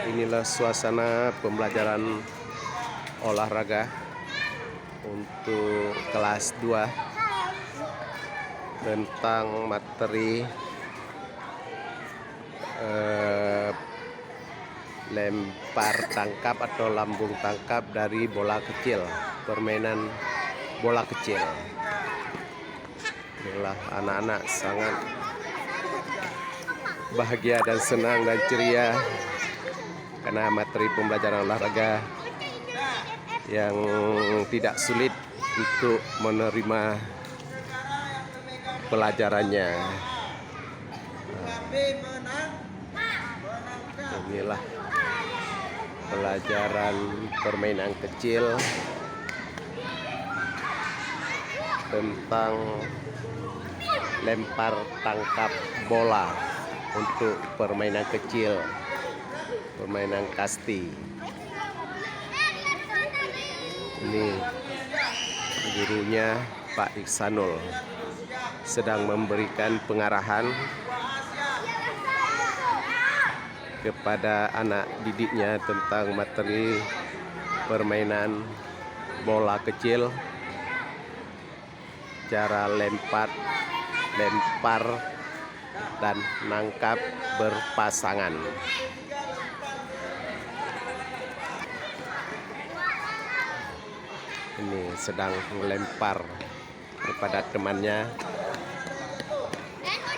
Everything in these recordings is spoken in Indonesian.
Inilah suasana pembelajaran olahraga untuk kelas 2 tentang materi lempar tangkap atau lambung tangkap dari bola kecil, permainan bola kecil. Inilah anak-anak sangat bahagia dan senang dan ceria karena materi pembelajaran olahraga yang tidak sulit untuk menerima pelajarannya. Inilah pelajaran permainan kecil tentang lempar tangkap bola untuk permainan kecil, permainan kasti. Ini gurunya Pak Iksanul sedang memberikan pengarahan kepada anak didiknya tentang materi permainan bola kecil, cara lempar dan nangkap berpasangan. Ini sedang melempar kepada temannya,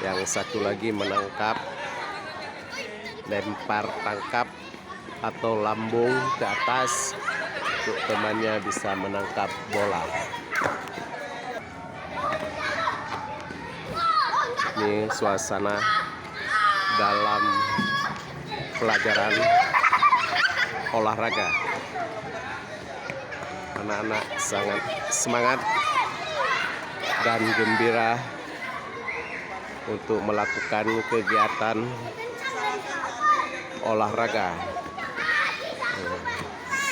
yang satu lagi menangkap, lempar tangkap atau lambung ke atas untuk temannya bisa menangkap bola. Ini suasana dalam pelajaran olahraga. Anak-anak sangat semangat dan gembira untuk melakukan kegiatan olahraga.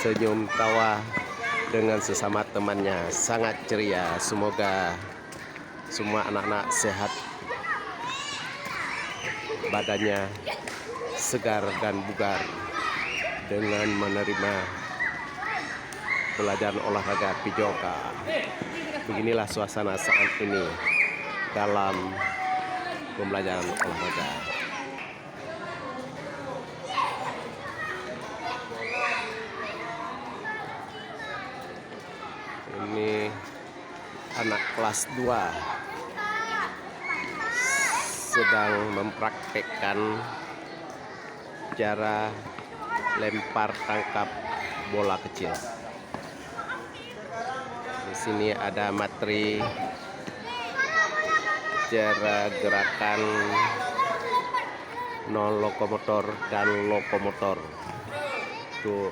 Senyum tawa dengan sesama temannya, sangat ceria. Semoga semua anak-anak sehat, badannya segar dan bugar dengan menerima pelajaran olahraga Pijoka. Beginilah suasana saat ini dalam pembelajaran olahraga. Ini anak kelas 2 sedang mempraktekkan cara lempar tangkap bola kecil. Di sini ada materi cara gerakan non lokomotor dan lokomotor untuk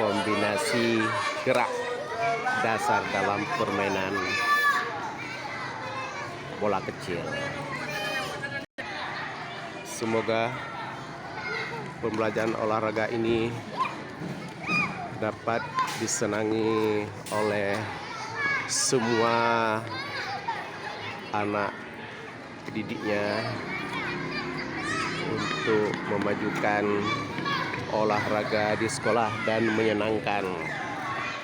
kombinasi gerak dasar dalam permainan bola kecil. Semoga pembelajaran olahraga ini dapat disenangi oleh semua anak didiknya untuk memajukan olahraga di sekolah dan menyenangkan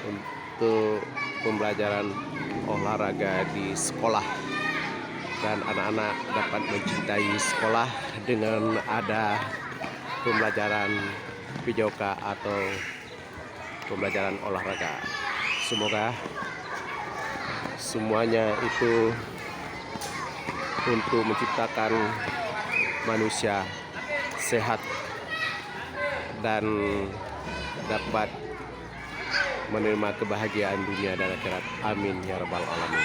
untuk pembelajaran olahraga di sekolah, dan anak-anak dapat mencintai sekolah dengan ada pembelajaran Pijoka atau pembelajaran olahraga. Semoga semuanya itu untuk menciptakan manusia sehat dan dapat menerima kebahagiaan dunia dan akhirat. Amin ya rabbal alamin.